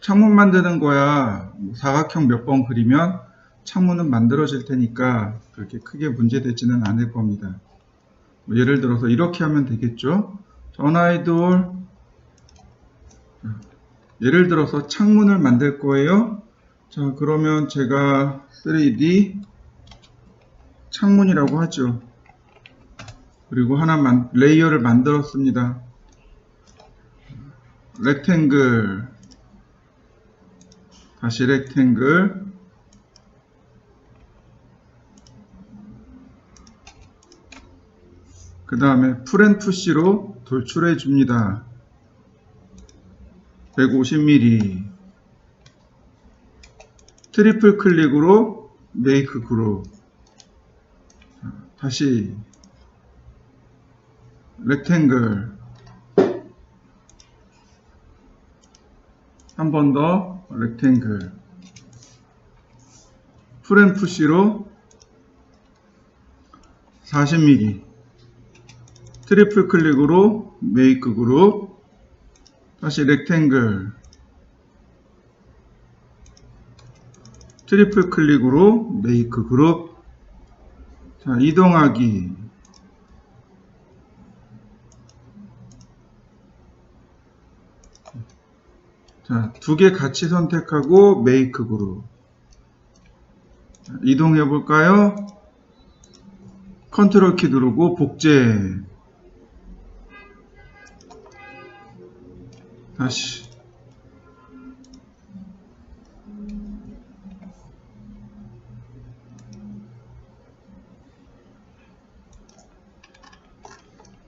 창문 만드는 거야 사각형 몇 번 그리면 창문은 만들어질 테니까 그렇게 크게 문제되지는 않을 겁니다. 예를 들어서 이렇게 하면 되겠죠. 전아이돌 예를 들어서 창문을 만들 거예요. 자, 그러면 제가 3D 창문이라고 하죠. 그리고 하나 레이어를 만들었습니다. 렉탱글, 다시 렉탱글, 그 다음에 풀앤푸시로 돌출해 줍니다. 150mm, 트리플 클릭으로 메이크 그룹, 다시 렉탱글, 한 번 더 렉탱글, 풀앤푸시로 40mm, 트리플 클릭으로 메이크 그룹, 다시 렉탱글, 트리플 클릭으로 메이크 그룹. 자, 이동하기. 자, 두 개 같이 선택하고 메이크 그룹. 자, 이동해 볼까요? 컨트롤 키 누르고 복제. 다시.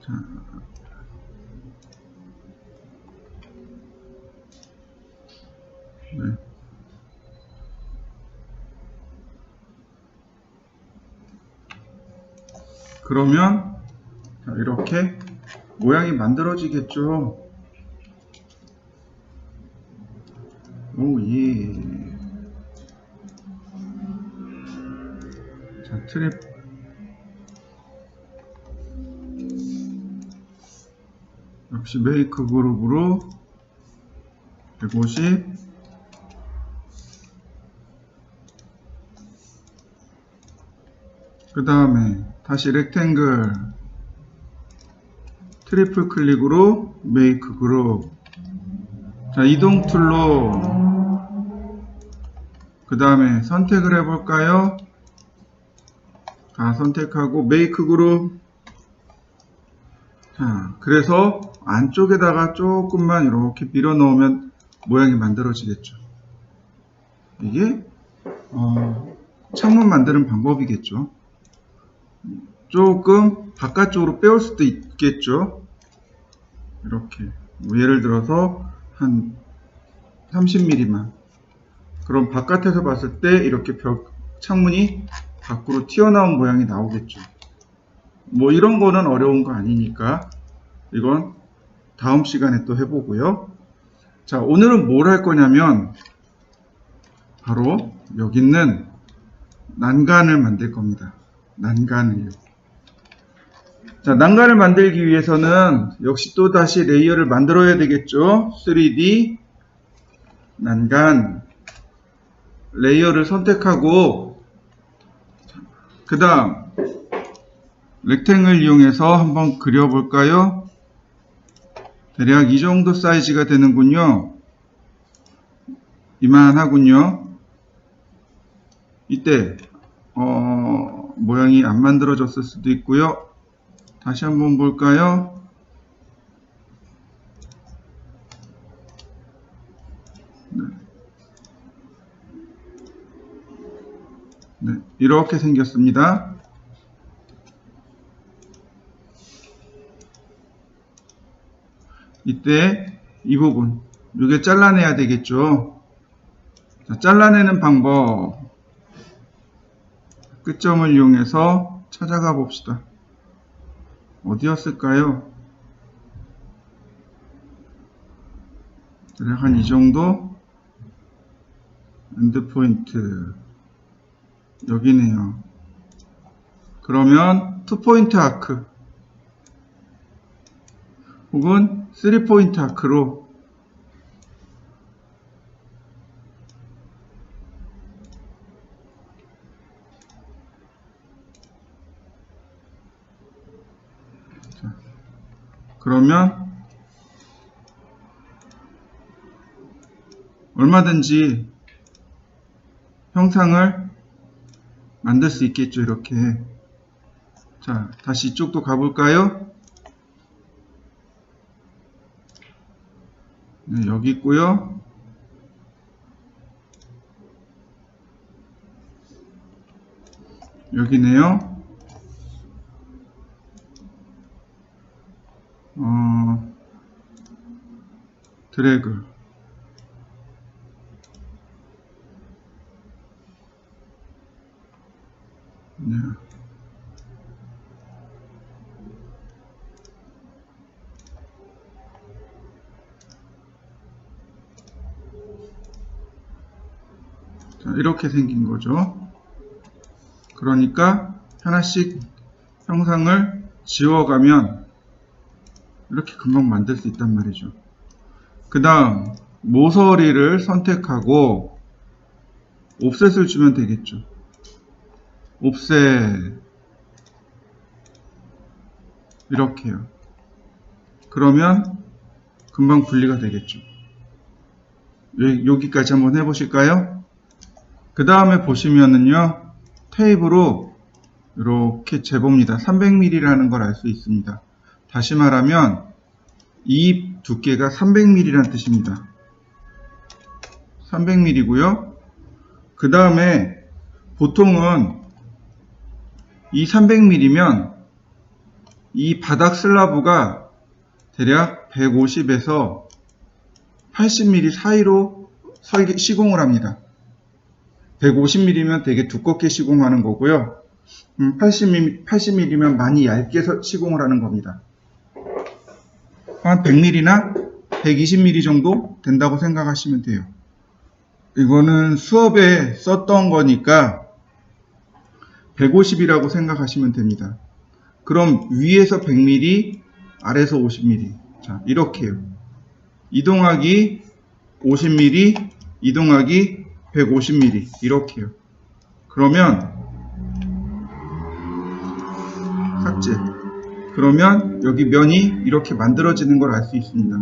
자. 네. 그러면 자, 이렇게 모양이 만들어지겠죠. 오, 예. 자, 트랩. 역시 메이크 그룹으로 150. 그 다음에 다시 렉탱글, 트리플 클릭으로 메이크 그룹. 자, 이동 툴로 그 다음에 선택을 해볼까요? 다 선택하고 메이크 그룹. 자, 그래서 안쪽에다가 조금만 이렇게 밀어 넣으면 모양이 만들어지겠죠. 이게 창문 만드는 방법이겠죠. 조금 바깥쪽으로 빼올 수도 있겠죠. 이렇게 예를 들어서 한 30mm만. 그럼 바깥에서 봤을 때 이렇게 창문이 밖으로 튀어나온 모양이 나오겠죠. 뭐 이런 거는 어려운 거 아니니까 이건 다음 시간에 또 해보고요. 자, 오늘은 뭘 할 거냐면 바로 여기 있는 난간을 만들 겁니다. 난간을요. 자, 난간을 만들기 위해서는 역시 또 다시 레이어를 만들어야 되겠죠. 3D 난간 레이어를 선택하고 그 다음 렉탱을 이용해서 한번 그려볼까요? 대략 이 정도 사이즈가 되는군요. 이만하군요. 이때 모양이 안 만들어졌을 수도 있고요. 다시 한번 볼까요? 네, 이렇게 생겼습니다. 이때 이 부분 이게 잘라내야 되겠죠. 자, 잘라내는 방법 끝점을 이용해서 찾아가 봅시다. 어디였을까요? 대략 한 이 정도 엔드포인트 여기네요. 그러면 2포인트 아크 혹은 3포인트 아크로 그러면 얼마든지 형상을 만들 수 있겠죠. 이렇게. 자, 다시 이쪽도 가볼까요? 네, 여기 있고요. 여기네요. 드래그. 네. 자, 이렇게 생긴 거죠. 그러니까 하나씩 형상을 지워가면 이렇게 금방 만들 수 있단 말이죠. 그 다음 모서리를 선택하고 옵셋을 주면 되겠죠. 옵셋 이렇게요. 그러면 금방 분리가 되겠죠. 여기까지 한번 해보실까요? 그 다음에 보시면은요, 테이프로 이렇게 재봅니다. 300mm라는 걸 알 수 있습니다. 다시 말하면 이 두께가 300mm라는 뜻입니다. 300mm고요. 그 다음에 보통은 이 300mm면 이 바닥 슬라브가 대략 150에서 80mm 사이로 시공을 합니다. 150mm면 되게 두껍게 시공하는 거고요. 80mm면 많이 얇게 시공을 하는 겁니다. 한 100mm나 120mm 정도 된다고 생각하시면 돼요. 이거는 수업에 썼던 거니까 150이라고 생각하시면 됩니다. 그럼 위에서 100mm, 아래에서 50mm. 자, 이렇게요. 이동하기 50mm, 이동하기 150mm. 이렇게요. 그러면 삭제. 그러면 여기 면이 이렇게 만들어지는 걸 알 수 있습니다.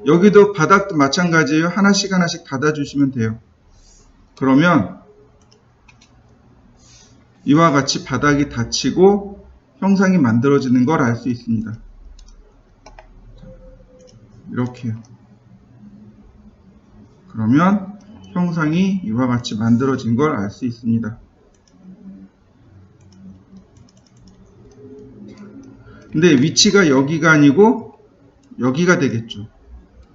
여기도 바닥도 마찬가지예요. 하나씩 하나씩 닫아주시면 돼요. 그러면 이와 같이 바닥이 닫히고 형상이 만들어지는 걸 알 수 있습니다. 이렇게요. 그러면 형상이 이와 같이 만들어진 걸 알 수 있습니다. 근데 위치가 여기가 아니고 여기가 되겠죠.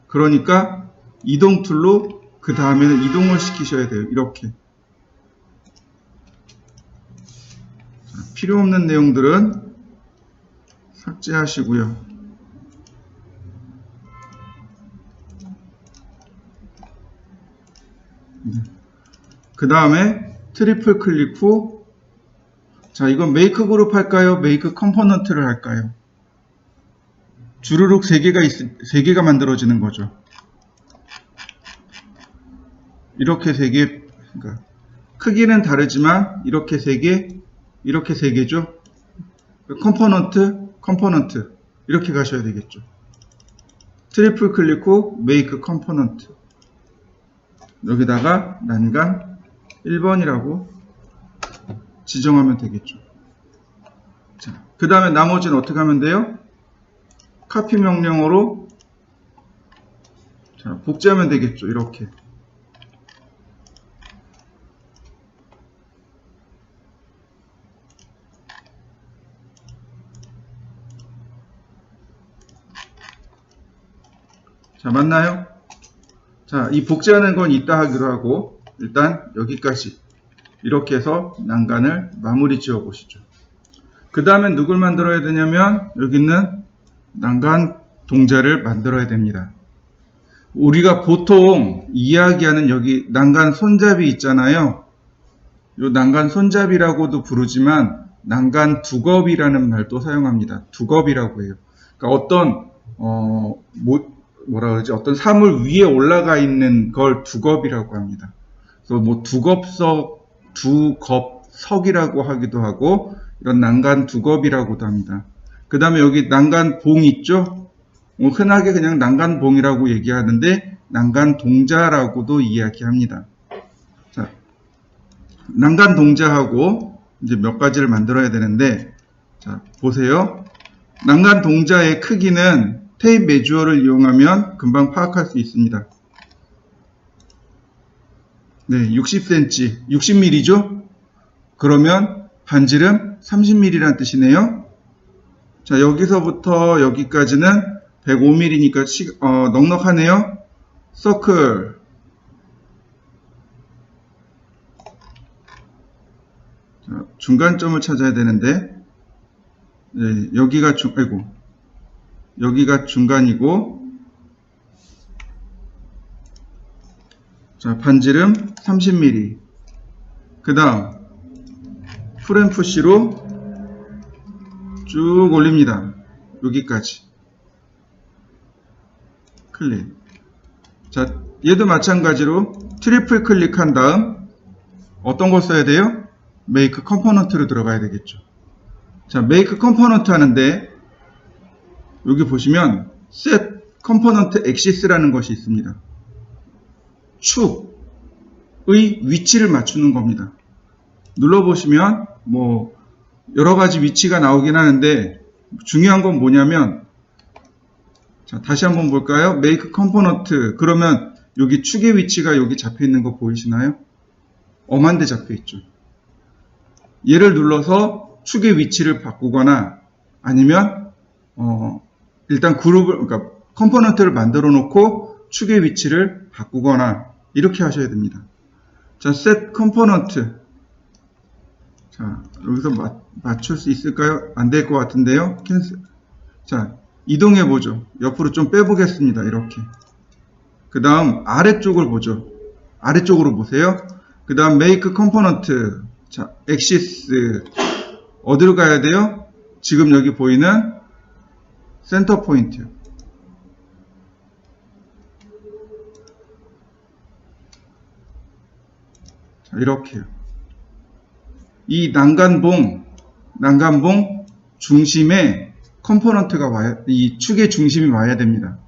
그러니까 이동 툴로 그 다음에는 이동을 시키셔야 돼요. 이렇게. 필요 없는 내용들은 삭제하시고요. 그 다음에 트리플 클릭 후, 자, 이건 메이크 그룹 할까요? 메이크 컴포넌트를 할까요? 주르륵 3개가 만들어지는 거죠. 이렇게 3개, 그러니까 크기는 다르지만 이렇게 3개, 이렇게 3개죠. 컴포넌트 이렇게 가셔야 되겠죠. 트리플 클릭 후 메이크 컴포넌트, 여기다가 난간 1번이라고 지정하면 되겠죠. 자, 그 다음에 나머지는 어떻게 하면 돼요? 카피 명령어로 자, 복제하면 되겠죠. 이렇게. 자, 맞나요? 자, 이 복제하는 건 이따 하기로 하고 일단 여기까지 이렇게 해서 난간을 마무리 지어 보시죠. 그 다음에 누굴 만들어야 되냐면 여기 있는 난간 동자를 만들어야 됩니다. 우리가 보통 이야기하는 여기 난간 손잡이 있잖아요. 이 난간 손잡이라고도 부르지만 난간 두겁이라는 말도 사용합니다. 두겁이라고 해요. 그러니까 어떤 뭐라 그러지? 어떤 사물 위에 올라가 있는 걸 두겁이라고 합니다. 그래서 뭐 두겁석이라고 하기도 하고 이런 난간 두겁이라고도 합니다. 그 다음에 여기 난간봉 있죠? 흔하게 그냥 난간봉이라고 얘기하는데 난간동자라고도 이야기합니다. 자, 난간동자하고 이제 몇 가지를 만들어야 되는데, 자, 보세요. 난간동자의 크기는 테이프 메주어를 이용하면 금방 파악할 수 있습니다. 네, 60cm, 60mm죠? 그러면 반지름 30mm라는 뜻이네요. 자, 여기서부터 여기까지는 105mm니까 넉넉하네요. 서클. 자, 중간점을 찾아야 되는데, 네, 여기가 중간이고, 자, 반지름 30mm. 그 다음, 풀앤푸시로 쭉 올립니다. 여기까지. 클릭. 자, 얘도 마찬가지로 트리플 클릭한 다음, 어떤 걸 써야 돼요? 메이크 컴포넌트로 들어가야 되겠죠. 자, 메이크 컴포넌트 하는데, 여기 보시면, set 컴포넌트 액시스라는 것이 있습니다. 축의 위치를 맞추는 겁니다. 눌러보시면 여러 가지 위치가 나오긴 하는데 중요한 건 뭐냐면, 자, 다시 한번 볼까요? make component. 그러면 여기 축의 위치가 여기 잡혀 있는 거 보이시나요? 엄한 데 잡혀 있죠. 얘를 눌러서 축의 위치를 바꾸거나 아니면 일단 그러니까 컴포넌트를 만들어 놓고 축의 위치를 바꾸거나 이렇게 하셔야 됩니다. 자, set component. 자, 여기서 맞출 수 있을까요? 안 될 것 같은데요. 캔슬. 자, 이동해 보죠. 옆으로 좀 빼보겠습니다. 이렇게. 그 다음 아래쪽을 보죠. 아래쪽으로 보세요. 그 다음 make component. 자, axis. 어디로 가야 돼요? 지금 여기 보이는 센터 포인트. 자, 이렇게요. 이 난간봉 중심에 컴포넌트가 이 축의 중심이 와야 됩니다.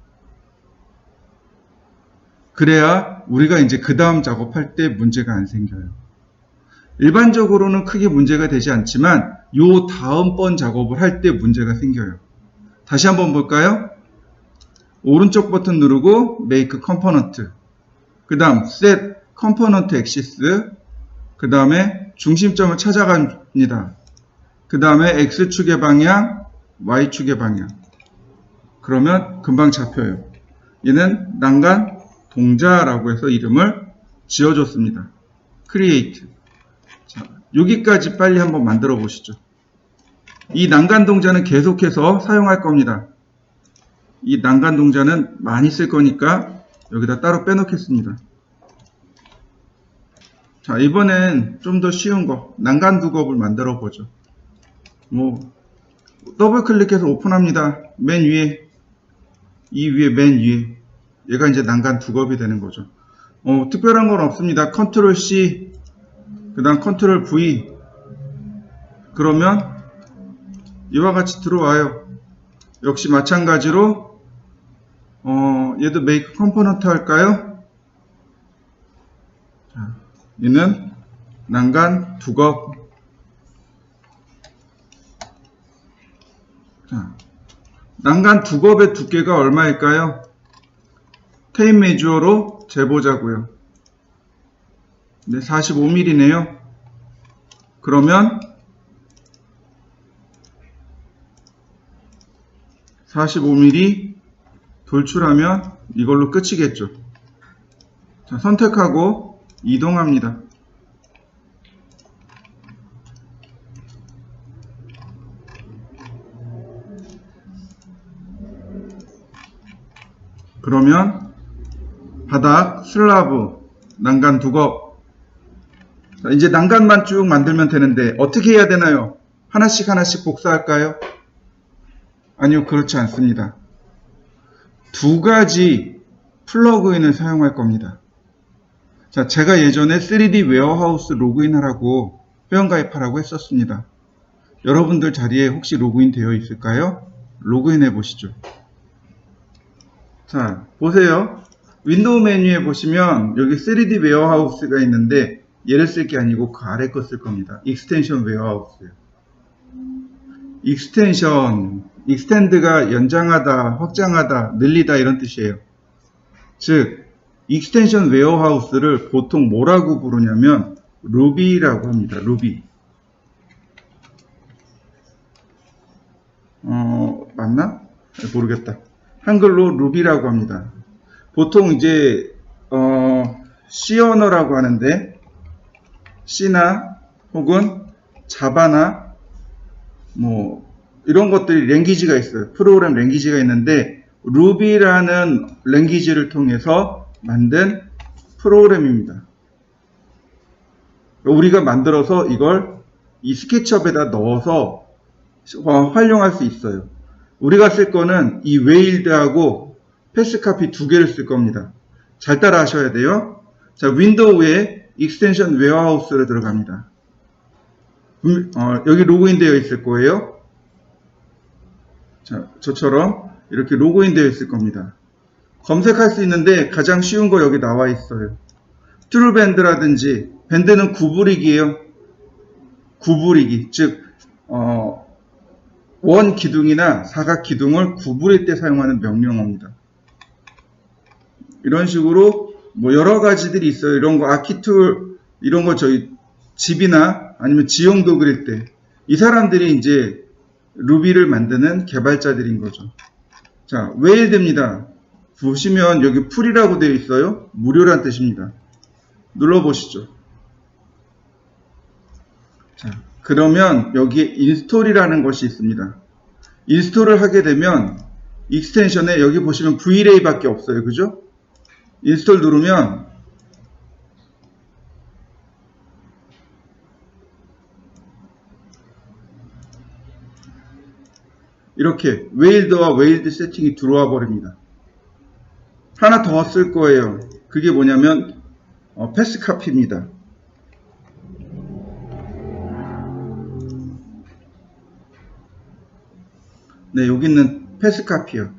그래야 우리가 이제 그 다음 작업할 때 문제가 안 생겨요. 일반적으로는 크게 문제가 되지 않지만 요 다음번 작업을 할 때 문제가 생겨요. 다시 한번 볼까요? 오른쪽 버튼 누르고 make component. 그 다음 set component axis. 그 다음에 중심점을 찾아갑니다. 그 다음에 X축의 방향, Y축의 방향. 그러면 금방 잡혀요. 얘는 난간 동자라고 해서 이름을 지어줬습니다. create. 자, 여기까지 빨리 한번 만들어 보시죠. 이 난간 동자는 계속해서 사용할 겁니다. 이 난간 동자는 많이 쓸 거니까 여기다 따로 빼놓겠습니다. 자, 이번엔 좀 더 쉬운 거, 난간 두껍을 만들어 보죠. 더블 클릭해서 오픈합니다. 맨 위에, 이 위에, 맨 위에. 얘가 이제 난간 두껍이 되는 거죠. 특별한 건 없습니다. 컨트롤 C, 그 다음 컨트롤 V. 그러면 이와 같이 들어와요. 역시 마찬가지로, 얘도 make component 할까요? 자, 얘는 난간 두껍. 자, 난간 두껍의 두께가 얼마일까요? 테이프 메주어로 재보자고요. 네, 45mm네요. 그러면 45mm 돌출하면 이걸로 끝이겠죠. 자, 선택하고 이동합니다. 그러면 바닥 슬라브 난간 두껍. 자, 이제 난간만 쭉 만들면 되는데 어떻게 해야 되나요? 하나씩 복사할까요? 아니요, 그렇지 않습니다. 두 가지 플러그인을 사용할 겁니다. 자, 제가 예전에 3D 웨어하우스 로그인 하라고 회원가입하라고 했었습니다. 여러분들 자리에 혹시 로그인 되어 있을까요? 로그인 해 보시죠. 자, 보세요. 윈도우 메뉴에 보시면 여기 3D 웨어하우스가 있는데 얘를 쓸 게 아니고 그 아래 거 쓸 겁니다. 익스텐션 웨어하우스예요. 익스텐드가 연장하다, 확장하다, 늘리다 이런 뜻이에요. 즉, 익스텐션 웨어하우스를 보통 뭐라고 부르냐면 루비라고 합니다. 루비. 맞나? 모르겠다. 한글로 루비라고 합니다. 보통 이제 C 언어라고 하는데 C나 혹은 자바나 뭐 이런 것들이 랭귀지가 있어요. 프로그램 랭귀지가 있는데 루비라는 랭귀지를 통해서 만든 프로그램입니다. 우리가 만들어서 이걸 이 스케치업에다 넣어서 활용할 수 있어요. 우리가 쓸 거는 이 웨일드하고 패스카피 두 개를 쓸 겁니다. 잘 따라 하셔야 돼요. 자, 윈도우에 익스텐션 웨어하우스로 들어갑니다. 여기 로그인 되어 있을 거예요. 자, 저처럼 이렇게 로그인 되어 있을 겁니다. 검색할 수 있는데 가장 쉬운 거 여기 나와 있어요. 트루밴드라든지, 밴드는 구부리기예요. 구부리기. 즉, 원 기둥이나 사각 기둥을 구부릴 때 사용하는 명령어입니다. 이런 식으로 뭐 여러 가지들이 있어요. 이런 거 아키툴, 이런 거 저희 집이나 아니면 지형도 그릴 때 이 사람들이 이제 루비를 만드는 개발자들인 거죠. 자, 웨일드입니다. 보시면 여기 풀이라고 되어 있어요. 무료란 뜻입니다. 눌러보시죠. 자, 그러면 여기에 인스톨이라는 것이 있습니다. 인스톨을 하게 되면 익스텐션에 여기 보시면 VLA 밖에 없어요. 그죠? 인스톨 누르면 이렇게 웨일드와 웨일드 세팅이 들어와 버립니다. 하나 더 쓸 거예요. 그게 뭐냐면 패스카피입니다. 네, 여기 있는 패스카피요.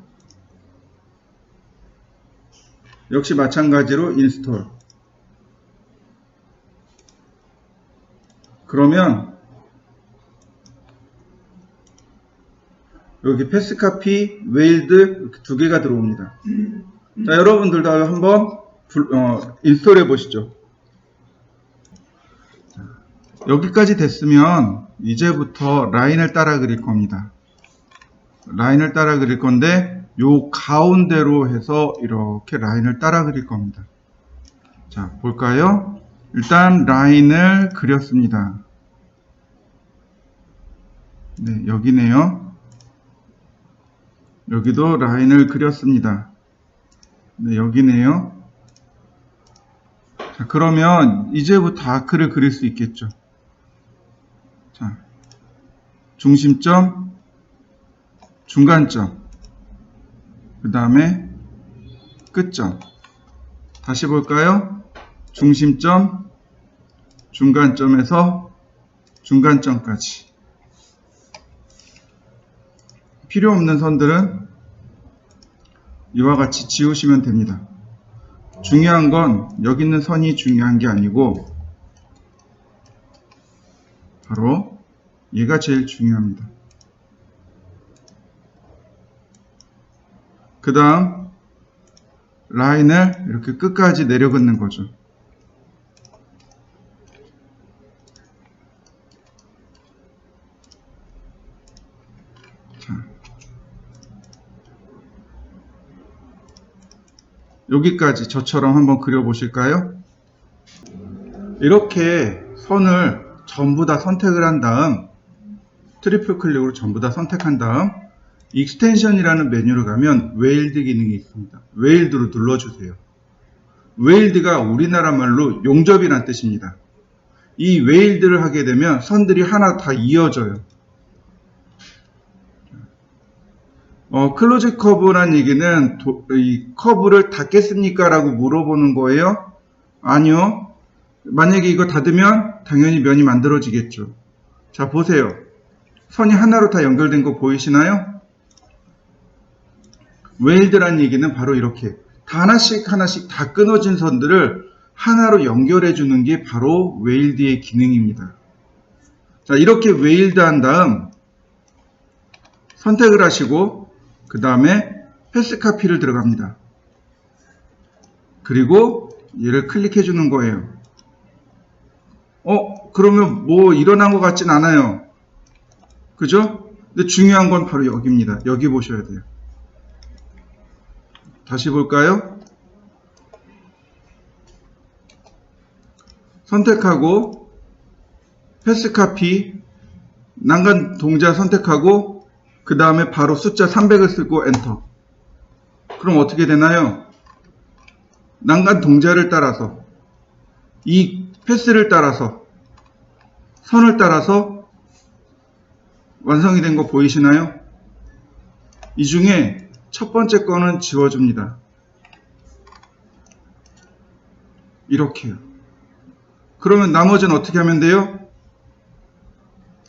역시 마찬가지로 인스톨. 그러면 여기 패스카피, 웨일드 이렇게 두 개가 들어옵니다. 자, 여러분들도 한번 인스톨해 보시죠. 여기까지 됐으면 이제부터 라인을 따라 그릴 겁니다. 라인을 따라 그릴 건데 요 가운데로 해서 이렇게 라인을 따라 그릴 겁니다. 자, 볼까요? 일단 라인을 그렸습니다. 네, 여기네요. 여기도 라인을 그렸습니다. 네, 여기네요. 자, 그러면 이제부터 아크를 그릴 수 있겠죠. 자, 중심점, 중간점, 그 다음에 끝점. 다시 볼까요? 중심점, 중간점에서 중간점까지. 필요 없는 선들은 이와 같이 지우시면 됩니다. 중요한 건 여기 있는 선이 중요한 게 아니고 바로 얘가 제일 중요합니다. 그 다음 라인을 이렇게 끝까지 내려긋는 거죠. 자, 여기까지 저처럼 한번 그려보실까요? 이렇게 선을 전부 다 선택을 한 다음 트리플 클릭으로 전부 다 선택한 다음 익스텐션이라는 메뉴로 가면 웨일드 기능이 있습니다. 웨일드로 눌러주세요. 웨일드가 우리나라 말로 용접이란 뜻입니다. 이 웨일드를 하게 되면 선들이 하나 다 이어져요. 클로즈 커브란 얘기는 이 커브를 닫겠습니까? 라고 물어보는 거예요. 아니요. 만약에 이거 닫으면 당연히 면이 만들어지겠죠. 자, 보세요. 선이 하나로 다 연결된 거 보이시나요? 웨일드란 얘기는 바로 이렇게 다 하나씩 다 끊어진 선들을 하나로 연결해 주는 게 바로 웨일드의 기능입니다. 자, 이렇게 웨일드 한 다음 선택을 하시고 그 다음에 패스 카피를 들어갑니다. 그리고 얘를 클릭해 주는 거예요. 그러면 뭐 일어난 것 같진 않아요. 그죠? 근데 중요한 건 바로 여기입니다. 여기 보셔야 돼요. 다시 볼까요? 선택하고 패스 카피 난간 동자 선택하고 그 다음에 바로 숫자 300을 쓰고 엔터. 그럼 어떻게 되나요? 난간 동자를 따라서 이 패스를 따라서 선을 따라서 완성이 된 거 보이시나요? 이 중에 첫 번째 거는 지워줍니다. 이렇게요. 그러면 나머지는 어떻게 하면 돼요?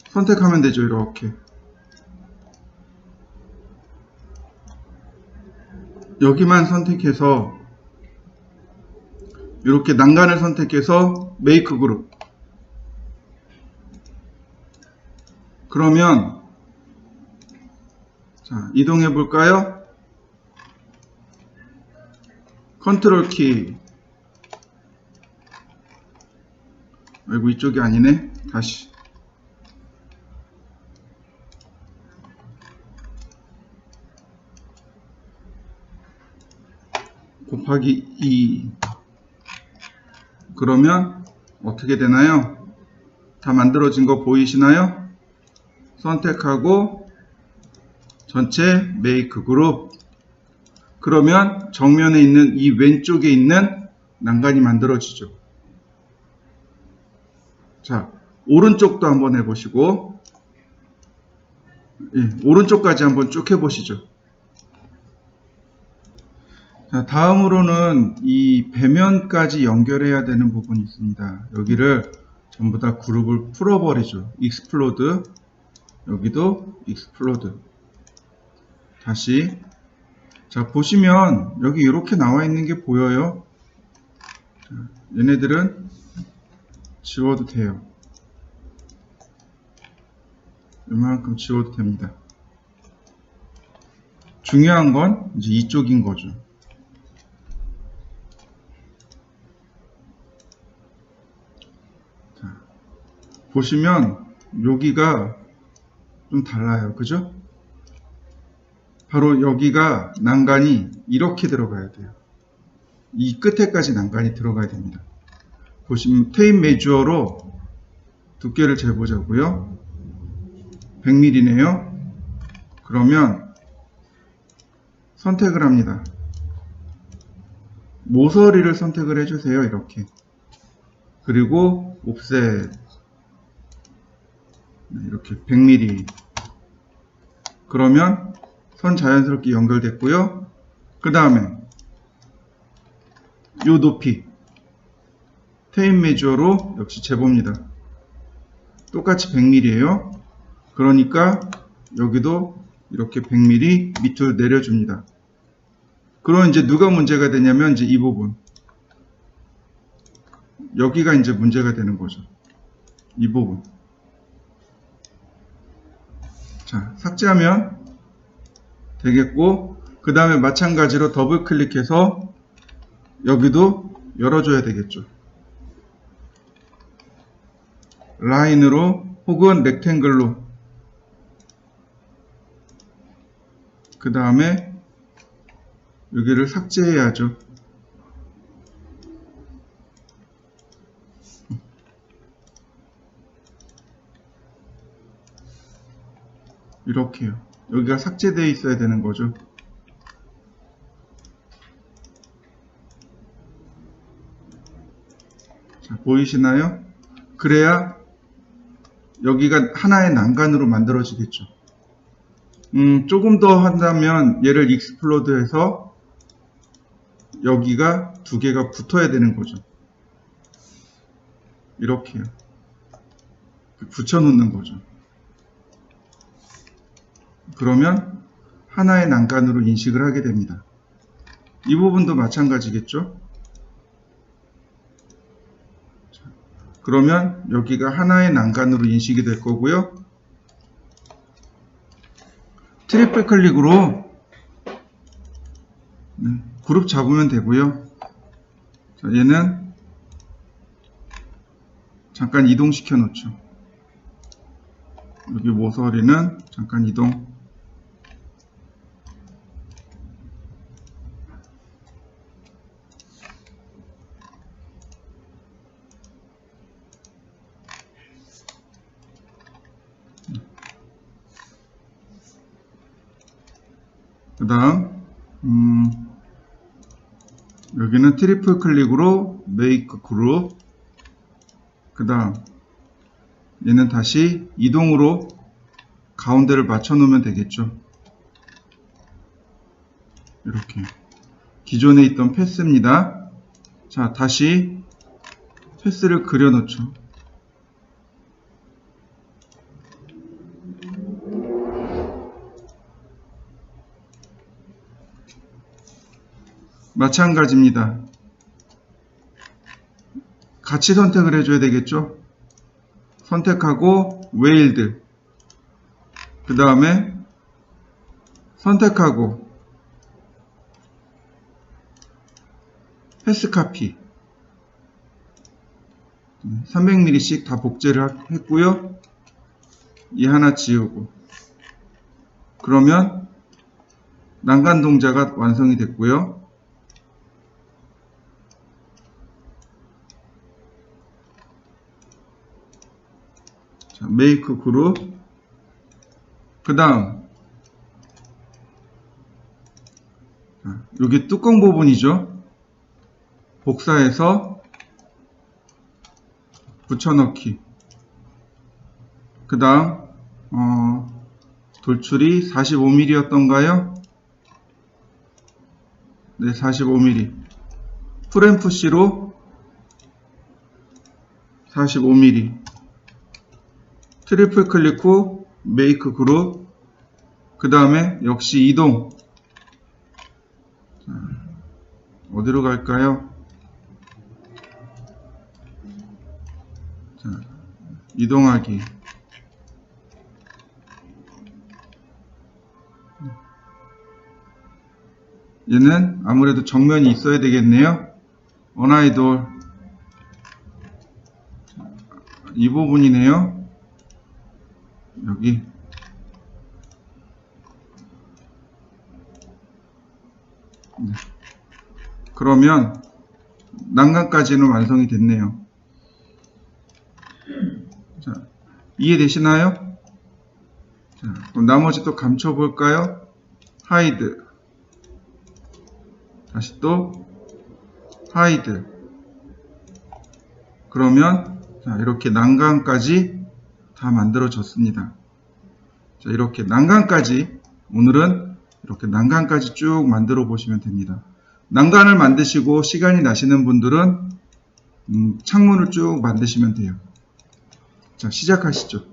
선택하면 되죠. 이렇게. 여기만 선택해서 이렇게 난간을 선택해서 메이크 그룹. 그러면 자, 이동해 볼까요? 컨트롤 키. 아이고, 이쪽이 아니네. 다시. 곱하기 2. 그러면 어떻게 되나요? 다 만들어진 거 보이시나요? 선택하고 전체 메이크 그룹. 그러면 정면에 있는 이 왼쪽에 있는 난간이 만들어지죠. 자, 오른쪽도 한번 해보시고, 오른쪽까지 한번 쭉 해보시죠. 자, 다음으로는 이 배면까지 연결해야 되는 부분이 있습니다. 여기를 전부 다 그룹을 풀어버리죠. 익스플로드. 여기도 익스플로드. 다시. 자, 보시면 여기 이렇게 나와 있는 게 보여요. 자, 얘네들은 지워도 돼요. 이만큼 지워도 됩니다. 중요한 건 이제 이쪽인 거죠. 자, 보시면 여기가 좀 달라요. 그죠? 바로 여기가 난간이 이렇게 들어가야 돼요. 이 끝에까지 난간이 들어가야 됩니다. 보시면 테이프 메주어로 두께를 재보자고요. 100mm네요. 그러면 선택을 합니다. 모서리를 선택을 해주세요. 이렇게. 그리고 옵셋. 이렇게 100mm. 그러면 선 자연스럽게 연결됐고요. 그 다음에 요 높이 테이프 메주어로 역시 재봅니다. 똑같이 100mm예요. 그러니까 여기도 이렇게 100mm 밑으로 내려줍니다. 그럼 이제 누가 문제가 되냐면 이제 이 부분. 여기가 이제 문제가 되는 거죠. 이 부분. 자, 삭제하면 되겠고, 그 다음에 마찬가지로 더블 클릭해서 여기도 열어줘야 되겠죠. 라인으로 혹은 렉탱글로. 그 다음에 여기를 삭제해야죠. 이렇게요. 여기가 삭제되어 있어야 되는 거죠. 자, 보이시나요? 그래야 여기가 하나의 난간으로 만들어지겠죠. 조금 더 한다면 얘를 익스플로드해서 여기가 두 개가 붙어야 되는 거죠. 이렇게요. 붙여 놓는 거죠. 그러면 하나의 난간으로 인식을 하게 됩니다. 이 부분도 마찬가지겠죠? 그러면 여기가 하나의 난간으로 인식이 될 거고요. 트리플 클릭으로 그룹 잡으면 되고요. 자, 얘는 잠깐 이동시켜 놓죠. 여기 모서리는 잠깐 이동. 그 다음 여기는 트리플 클릭으로 Make Group. 그 다음 얘는 다시 이동으로 가운데를 맞춰 놓으면 되겠죠. 이렇게 기존에 있던 패스입니다. 자, 다시 패스를 그려 놓죠. 마찬가지입니다. 같이 선택을 해줘야 되겠죠. 선택하고 웨일드, 그 다음에 선택하고 패스 카피 300mm씩 다 복제를 했고요. 이 하나 지우고, 그러면 난간 동작가 완성이 됐고요. 자, 메이크 그룹. 그 다음 여기 뚜껑 부분이죠. 복사해서 붙여넣기. 그 다음 돌출이 45mm였던가요? 네, 45mm. 풀앤푸시로 45mm. 트리플 클릭 후 메이크 그룹. 그 다음에 역시 이동. 자, 어디로 갈까요? 자, 이동하기. 얘는 아무래도 정면이 있어야 되겠네요. 언아이돌. 이 부분이네요. 여기. 네. 그러면 난간까지는 완성이 됐네요. 자, 이해되시나요? 자, 그럼 나머지 또 감춰 볼까요? 하이드. 다시 또 하이드. 그러면 자, 이렇게 난간까지 다 만들어졌습니다. 자, 이렇게 난간까지, 오늘은 이렇게 난간까지 쭉 만들어 보시면 됩니다. 난간을 만드시고 시간이 나시는 분들은 창문을 쭉 만드시면 돼요. 자, 시작하시죠.